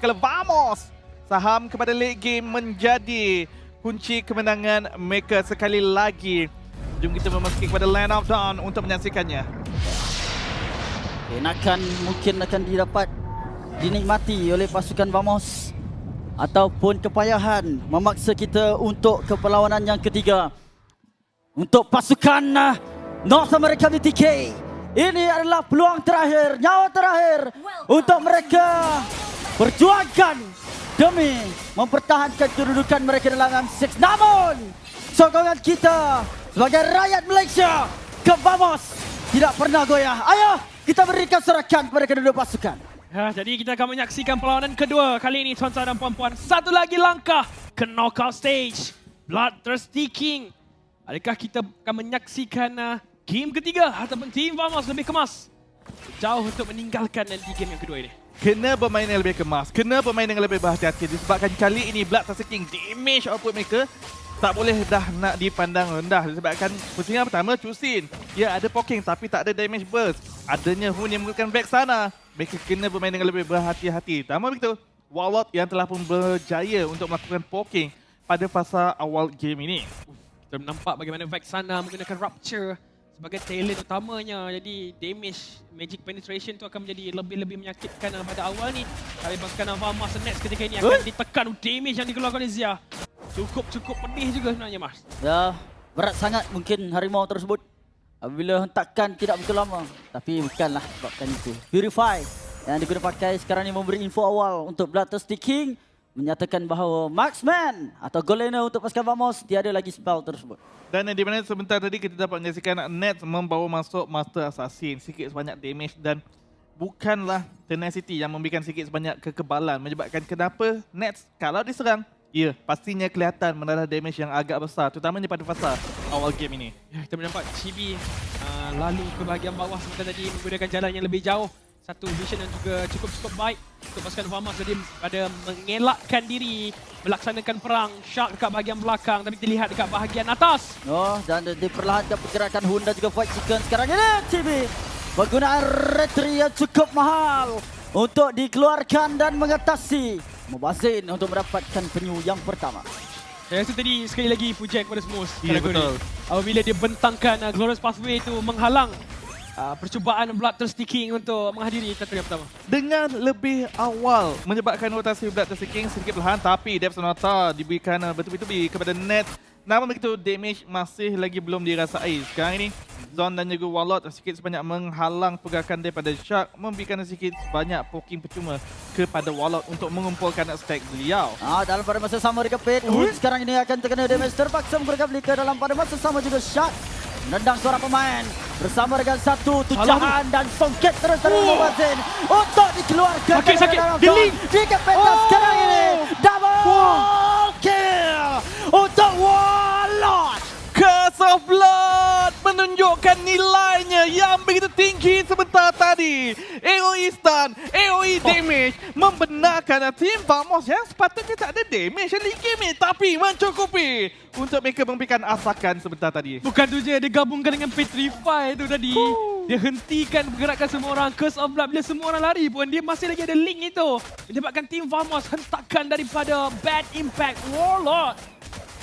Kalau vamos, saham kepada late game menjadi kunci kemenangan mereka sekali lagi. Jom kita memasuki kepada Land of Dawn untuk menyaksikannya. Enakan mungkin akan didapat dinikmati oleh pasukan Vamos ataupun kepayahan memaksa kita untuk ke perlawanan yang ketiga. Untuk pasukan North America BTK, ini adalah peluang terakhir, nyawa terakhir untuk mereka perjuangkan demi mempertahankan kedudukan mereka dalam M6. Namun sokongan kita sebagai rakyat Malaysia ke Vamos tidak pernah goyah. Ayo kita berikan sorakan kepada kedua pasukan. Jadi kita akan menyaksikan perlawanan kedua kali ini tuan-tuan dan puan-puan. Satu lagi langkah ke knockout stage. Bloodthirsty King. Adakah kita akan menyaksikan game ketiga ataupun Team Vamos lebih kemas jauh untuk meninggalkan di game yang kedua ini? Kena bermain yang lebih kemas, kena bermain yang lebih berhati-hati disebabkan kali ini Bloodthirsty King damage output mereka tak boleh dah nak dipandang rendah disebabkan pusingan pertama Chusin. Ya ada poking tapi tak ada damage burst. Adanya Hun yang menggunakan back sana. Mereka kena bermain dengan lebih berhati-hati. Tambah begitu, Warlord yang telah pun berjaya untuk melakukan poking pada fasa awal game ini. Kita nampak bagaimana Vexana menggunakan Rupture sebagai talent utamanya. Jadi damage magic penetration tu akan menjadi lebih-lebih menyakitkan pada awal ni. Tapi pasukan Vamos next ketika ini akan ditekan damage yang dikeluarkan oleh Zia. Cukup pedih juga sebenarnya, Mas. Ya, berat sangat mungkin harimau tersebut apabila hentakan tidak begitu lama. Tapi bukanlah sebabkan itu. Purify yang digunakan pakai sekarang ini memberi info awal untuk Bloodthirsty King, menyatakan bahawa Marksman atau goal laner untuk pasukan Vamos tiada lagi spell tersebut. Dan di mana sebentar tadi kita dapat menyaksikan Nets membawa masuk Master Assassin sikit sebanyak damage dan bukanlah Tenacity yang memberikan sikit sebanyak kekebalan menyebabkan kenapa Nets kalau diserang, ya pastinya kelihatan mendarah damage yang agak besar terutamanya pada fasa awal game ini. Ya, kita nampak Chibi lalu ke bahagian bawah sebentar tadi menggunakan jalan yang lebih jauh. Satu vision yang juga cukup baik untuk pasukan Vamos jadi pada mengelakkan diri melaksanakan perang. Shark dekat bahagian belakang tapi terlihat dekat bahagian atas. Oh, dan diperlahankan pergerakan Hun dan juga Void Chicken sekarang ini. TV penggunaan retri yang cukup mahal untuk dikeluarkan dan mengatasi Mubazin untuk mendapatkan penyu yang pertama. Saya rasa tadi sekali lagi pujian kepada Smooth. Ya, betul. Apabila dia bentangkan Glorious Pathway itu menghalang percubaan Bloodthirsty King untuk menghadiri tataran pertama. Dengan lebih awal menyebabkan rotasi Bloodthirsty King sedikit perlahan tapi Depth Sonata diberikan bertubi-tubi kepada Net. Namun begitu damage masih lagi belum dirasai. Sekarang ini Zon dan juga Warlord sedikit sebanyak menghalang pergerakan daripada Shark, memberikan sedikit sebanyak poking percuma kepada Warlord untuk mengumpulkan stack beliau. Dalam pada masa sama juga Pit, Hun sekarang ini akan terkena damage terpaksa menggunakan Blika. Dalam pada masa sama juga Shark menendang seorang pemain bersama dengan satu tujahan dan songket terus dari Mubazin untuk dikeluarkan sakit Deling di kepetas sekarang ini. Double kill untuk Warlord. Curse of Blood menunjukkan nilainya yang begitu tinggi sebentar tadi. AoE stun, AoE damage membenarkan tim Vamos yang sepatutnya tak ada damage di game ini tapi mencukupi untuk mereka memberikan asakan sebentar tadi. Bukan tu je, dia gabungkan dengan Petrify tu tadi. Dia hentikan pergerakan semua orang. Curse of Blood bila semua orang lari pun dia masih lagi ada link itu. Menyebabkan tim Vamos hentakan daripada Bad Impact Warlord.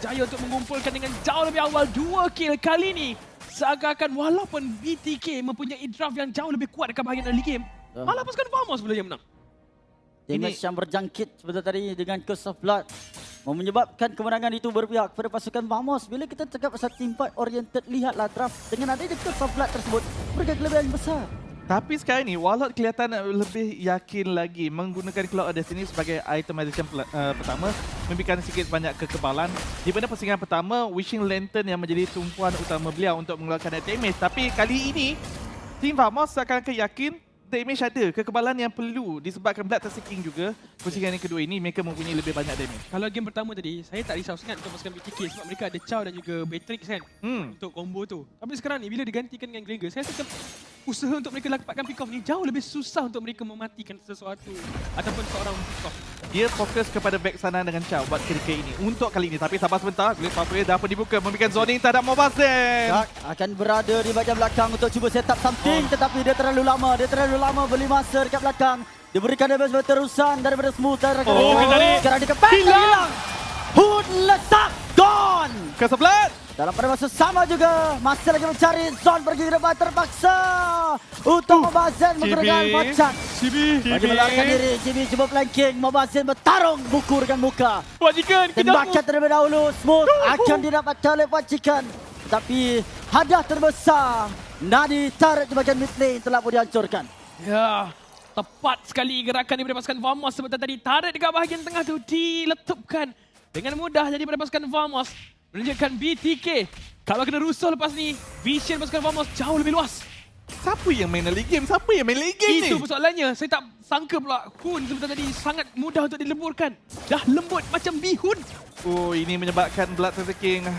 Jaya untuk mengumpulkan dengan jauh lebih awal 2 kill kali ini. Seakan-akan walaupun BTK mempunyai draft yang jauh lebih kuat dekat bahagian early game, malah pasukan Vamos boleh yang menang. Damage yang berjangkit sebentar tadi dengan Curse of Blood menyebabkan kemenangan itu berpihak kepada pasukan Vamos. Bila kita cakap pasal team fight oriented, lihatlah draft dengan adanya Curse of Blood tersebut mereka kelebihan besar. Tapi sekarang ni Warlord kelihatan lebih yakin lagi menggunakan Cloud of Destiny sebagai itemization pertama, memberikan sedikit banyak kekebalan. Di mana pusingan pertama Wishing Lantern yang menjadi tumpuan utama beliau untuk mengeluarkan damage. Tapi kali ini Team Vamos akan yakin damage ada, kekebalan yang perlu disebabkan Bloodthirsty King juga. Pusingan yang kedua ini mereka mempunyai lebih banyak damage. Kalau game pertama tadi, saya tak risau sangat untuk pasukan BTK sebab mereka ada Chow dan juga Beatrix kan untuk combo tu. Tapi sekarang ni bila digantikan dengan Gregor, saya rasa usaha untuk mereka dapatkan pick off ni jauh lebih susah untuk mereka mematikan sesuatu ataupun seorang pick off. Dia fokus kepada back sana dengan Chow buat ketika ini. Untuk kali ini, tapi sabar sebentar. Glitch Pathway dah pun dibuka, memberikan zoning terhadap Mubazin. Shark akan berada di bahagian belakang untuk cuba set up something, tetapi dia terlalu lama beli masa dekat belakang. Diberikan damage berterusan daripada Smooth dan rekan. Oh, kembali. Sekarang dikepet dan hilang. Hood letak gone. Ke-11. Dalam pada masa sama juga masih lagi mencari Zon pergi ke depan terpaksa untuk Mobazin menggunakan Pocak. Cibi. Bagi melarikan diri, Jimmy cuba flanking. Mobazin bertarung buku dengan muka. Buat Chicken. Tembakan terlebih dahulu. Smooth akan didapatkan oleh Buat Chicken. Tapi hadiah terbesar Nadi tarik di bahagian mid lane telah pun dihancurkan. Ya, tepat sekali gerakan daripada pasukan Vamos sebentar tadi. Tarik dekat bahagian tengah tu diletupkan dengan mudah jadi pada pasukan Vamos. Menunjukkan BTK. Kalau kena rusuh lepas ni, vision pasukan Vamos jauh lebih luas. Siapa yang main early game? Siapa yang main late game ni? Itu persoalannya. Saya tak sangka pula Hun sebentar tadi sangat mudah untuk dileburkan. Dah lembut macam bihun. Oh, ini menyebabkan Bloodthirsty King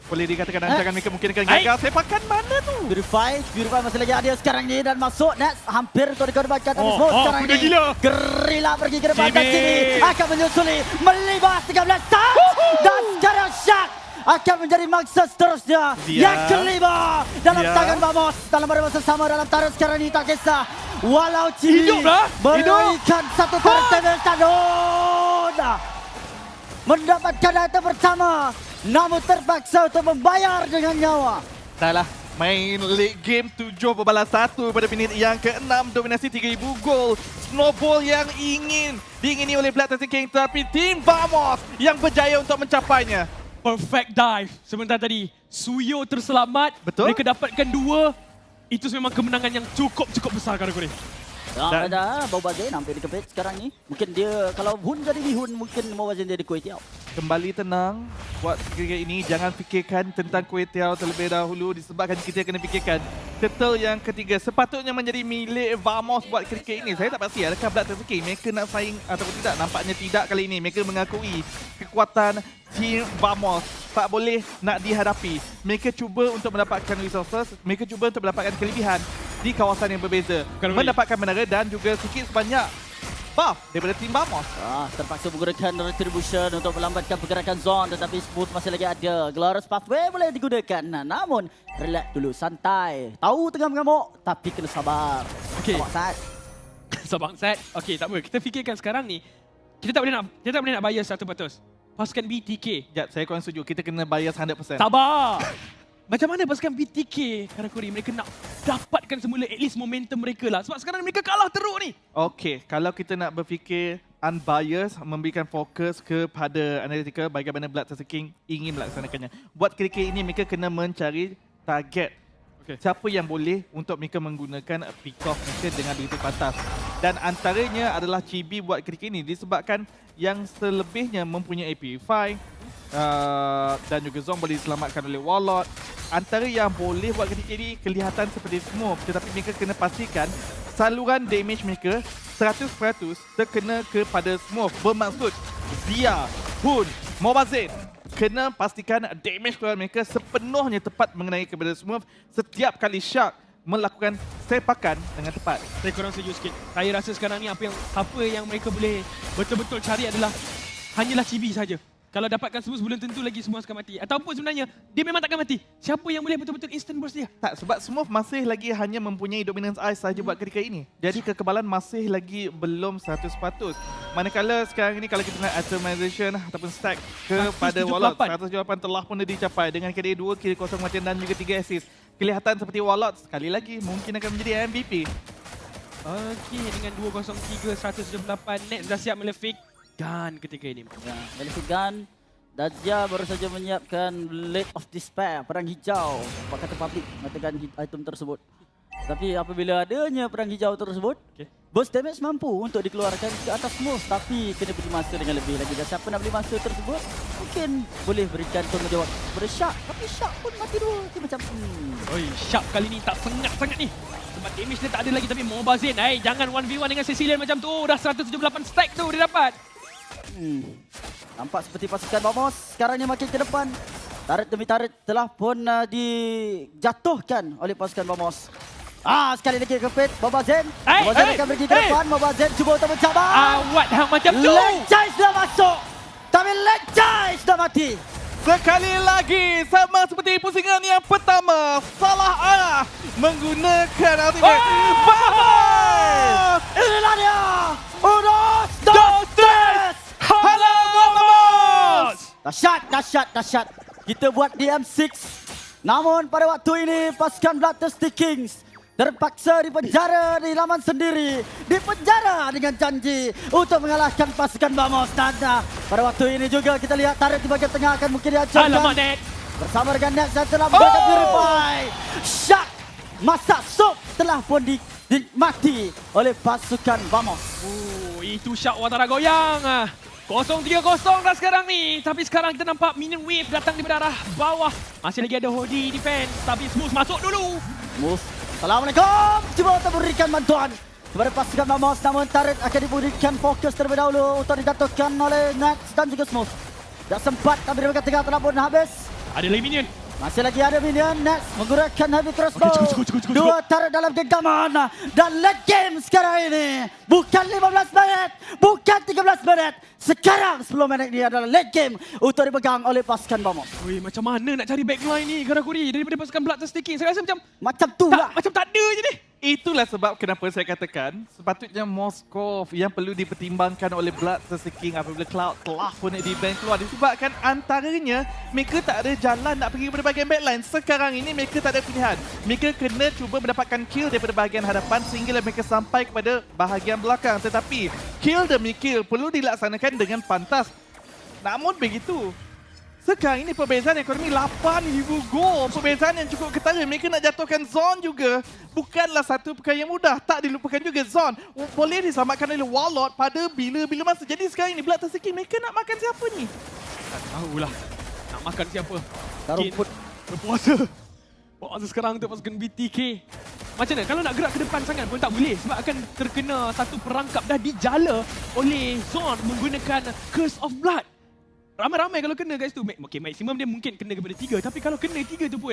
boleh dikatakan rancangan mereka mungkin akan gagal. Sepakan mana tu? Purify masih lagi ada sekarang ni dan masuk Nets hampir untuk dikorbankan tapi Oh, Smooth oh, sekarang kuda ni. gila. Gerila pergi ke depan dan Jimmy. sini akan menyusuli melibas 13 tak dan sekarang Shark akan menjadi mangsa seterusnya yang kelima dalam tangan Vamos dalam pada masa sama dalam taruh sekarang ni tak kisah walau Jimmy Hiduplah. berikan satu taruh table Tadon mendapatkan item pertama namun terpaksa untuk membayar dengan nyawa. Dah lah, main late game 7 berbalas 1 pada minit yang ke-6. Dominasi 3,000 gol. Snowball yang diingini oleh Bloodthirsty King. Tapi tim Vamos yang berjaya untuk mencapainya. Perfect dive sebentar tadi. Suyo terselamat. Betul. Mereka dapatkan 2. Itu memang kemenangan yang cukup besar Karakuri. Ada Mobazin hampir dikepit sekarang ni. Mungkin dia kalau Hun jadi bihun mungkin Mobazin jadi kuih tiaw. Kembali tenang buat ketika ini. Jangan fikirkan tentang kuih tiaw terlebih dahulu disebabkan kita kena fikirkan turtle yang ketiga sepatutnya menjadi milik Vamos buat ketika ini. Saya tak pasti adakah Bloodthirsty King mereka nak saing ataupun tidak. Nampaknya tidak kali ini. Mereka mengakui kekuatan tim Vamos tak boleh nak dihadapi. Mereka cuba untuk mendapatkan resources. Mereka cuba untuk mendapatkan kelebihan di kawasan yang berbeza. Mendapatkan menara dan juga sikit sebanyak buff daripada tim Vamos. Terpaksa menggunakan retribution untuk melambatkan pergerakan Zon tetapi Smooth masih lagi ada. Glorious Pathway boleh digunakan. Namun relax dulu, santai. Tahu tengah mengamuk tapi kena sabar. Okey. Sabar Sat. Sabang set. Okey, tak apa. Kita fikirkan sekarang ni kita tak boleh nak bias 100%. Pasukan BTK. Sekejap, saya kurang setuju. Kita kena bias 100%. Sabar. Macam mana pasukan BTK Karakuri mereka nak dapatkan semula at least momentum mereka lah. Sebab sekarang mereka kalah teruk ni. Okey, kalau kita nak berfikir unbiased, memberikan fokus kepada analytical bagaimana Bloodthirsty King ingin melaksanakannya. Buat ketika ini mereka kena mencari target. Okay. Siapa yang boleh untuk mereka menggunakan pick-off mereka dengan begitu pantas. Dan antaranya adalah Chibi buat ketika ini disebabkan yang selebihnya mempunyai Purify dan juga Zong boleh diselamatkan oleh Warlord. Antara yang boleh buat ketika ini kelihatan seperti Smooth, tetapi mereka kena pastikan saluran damage mereka 100% terkena kepada Smooth. Bermaksud Zia, Hun, Mobazin kena pastikan damage keluar mereka sepenuhnya tepat mengenai kepada Smooth setiap kali Shark melakukan sepakan dengan tepat. Saya kurang setuju sikit. Saya rasa sekarang ni apa yang mereka boleh betul-betul cari adalah hanyalah Chibi saja. Kalau dapatkan Smooth belum tentu lagi semua akan mati. Ataupun sebenarnya dia memang takkan mati. Siapa yang boleh betul-betul instant burst dia? Tak, sebab Smooth masih lagi hanya mempunyai dominance ice saja buat ketika ini. Jadi kekebalan masih lagi belum 100%. Manakala sekarang ini kalau kita lihat atomization ataupun stack kepada Warlord 178 telah pun dicapai dengan KD 2 kill kosong matian dan juga 3 assist. Kelihatan seperti Warlord sekali lagi mungkin akan menjadi MVP. Okey, dengan 203 178 Nets dah siap melefik Gun ketika ini. Ya, Malefic Gun. Dazia baru saja menyiapkan Blade of Despair, perang hijau. Apa kata public mengatakan item tersebut. Tapi apabila adanya perang hijau tersebut, burst damage mampu untuk dikeluarkan ke atas Smooth. Tapi kena beri masa dengan lebih lagi. Dan siapa nak beli masa tersebut, mungkin boleh berikan tanggungjawab kepada Shark. Tapi Shark pun mati dua. Dia macam, Oi, Shark kali ni tak sengat sangat ni. Sebab damage dia tak ada lagi tapi Mobazin. Jangan 1v1 dengan Cecilian macam tu. Dah 178 stack tu dia dapat. Nampak seperti pasukan Vamos sekarang ni makin ke depan. Turret demi turret telah pun dijatuhkan oleh pasukan Vamos. Sekali lagi kepit Mobazin. Mobazin akan pergi ke depan. Mobazin cuba untuk mencabar. Awat hang macam tu. Lencai sudah masuk. Tapi Lencai sudah mati. Sekali lagi, sama seperti pusingan yang pertama, salah arah menggunakan ultimate. Vamos! Inilah dia. Unos, dos, tres. Halo Vamos! Dahsyat. Kita buat DM6. Namun pada waktu ini pasukan Bloodthirsty Kings terpaksa dipenjara di laman sendiri. Dipenjara dengan janji untuk mengalahkan pasukan Vamos. Dan pada waktu ini juga kita lihat turret di bahagian tengah akan mungkin dihancurkan. Alamak, Net. Bersama dengan Nex yang telah memberikan Purify. Syak masak sup telah pun dinikmati oleh pasukan Vamos. Itu Syak Watara goyang. 0-3-0 dah sekarang ni. Tapi sekarang kita nampak minion wave datang di arah bawah. Masih lagi ada Hodi defense. Tapi Smooth masuk dulu. Mus, Assalamualaikum. Cuba untuk memberikan bantuan kepada pasukan Vamos. Namun turret akan diberikan fokus terlebih dahulu untuk dijatuhkan oleh Nex dan juga Smooth. Tak sempat tapi di bahagian tengah telah pun habis. Ada lagi minion. Masih lagi ada minion. Nex menggunakan heavy crossbow. Okey, cukup. Dua turret dalam genggaman. Dan late game sekarang ini. Bukan 15 minit. Bukan 13 menit. Sekarang 10 minit ini adalah late game untuk dipegang oleh pasukan Vamos. Weh, macam mana nak cari backline ni Karakuri daripada pasukan Bloodthirsty Kings? Saya rasa Macam tu tak, lah. macam tak ada je ni. Itulah sebab kenapa saya katakan sepatutnya Moskov yang perlu dipertimbangkan oleh Bloodthirsty King apabila Cloud telah pun di-ban keluar. Disebabkan antaranya mereka tak ada jalan nak pergi kepada bahagian backline. Sekarang ini mereka tak ada pilihan. Mereka kena cuba mendapatkan kill daripada bahagian hadapan sehinggalah mereka sampai kepada bahagian belakang. Tetapi kill demi kill perlu dilaksanakan dengan pantas. Namun begitu, sekarang ini perbezaan ekonomi 8,000 gol. Perbezaan yang cukup ketara. Mereka nak jatuhkan Zon juga. Bukanlah satu perkara yang mudah. Tak dilupakan juga Zon. Boleh diselamatkan oleh Warlord pada bila-bila masa. Jadi sekarang ini Bloodthirsty King mereka nak makan siapa ni? Tak tahulah nak makan siapa. Rumput. Berpuasa. Berpuasa sekarang untuk pasukan BTK. Macam mana? Kalau nak gerak ke depan sangat pun tak boleh. Sebab akan terkena satu perangkap dah dijala oleh Zon menggunakan Curse of Blood. Ramai-ramai kalau kena guys tu. Okay, maksimum dia mungkin kena kepada 3. Tapi kalau kena 3 tu pun,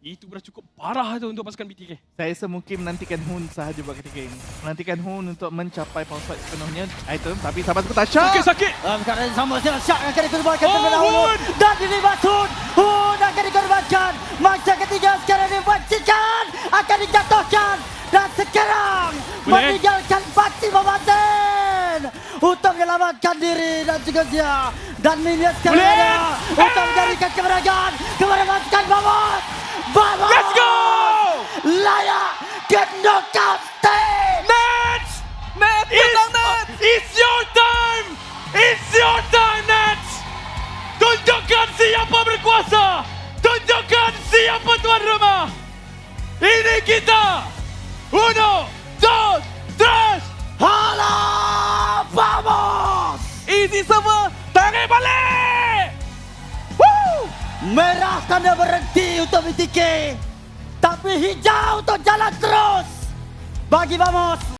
itu dah cukup parah tu untuk pasukan BTK. Saya rasa mungkin menantikan Hun sahaja buat ketika ini. Menantikan Hun untuk mencapai power fight sepenuhnya item. Tapi sahabat sebentar, Syak! Sakit! Keadaan sama dengan Syak akan dikorbankan terlebih dahulu. Hun! Dan dilibat Hun. Hun akan dikorbankan. Masa ketiga sekarang dipancikan. Akan dijatuhkan. Dan sekarang boleh meninggalkan Pakcik Mamaten untuk menyelamatkan diri dan juga dia. Dan minion sekarang ada untuk menjadikan kemenangan kepada pasukan Vamos. Vamos! Let's go! Layak ke knockout stage. Nats! Nats! Menang Nats! It's your time! It's your time, Nats! Tunjukkan siapa berkuasa! Tunjukkan siapa tuan rumah! Ini kita! 1, 2, 3! Hala Vamos! Easy server! Tarik balik! Woo! Merah tanda berhenti untuk BTK. Tapi hijau untuk jalan terus. Bagi Vamos.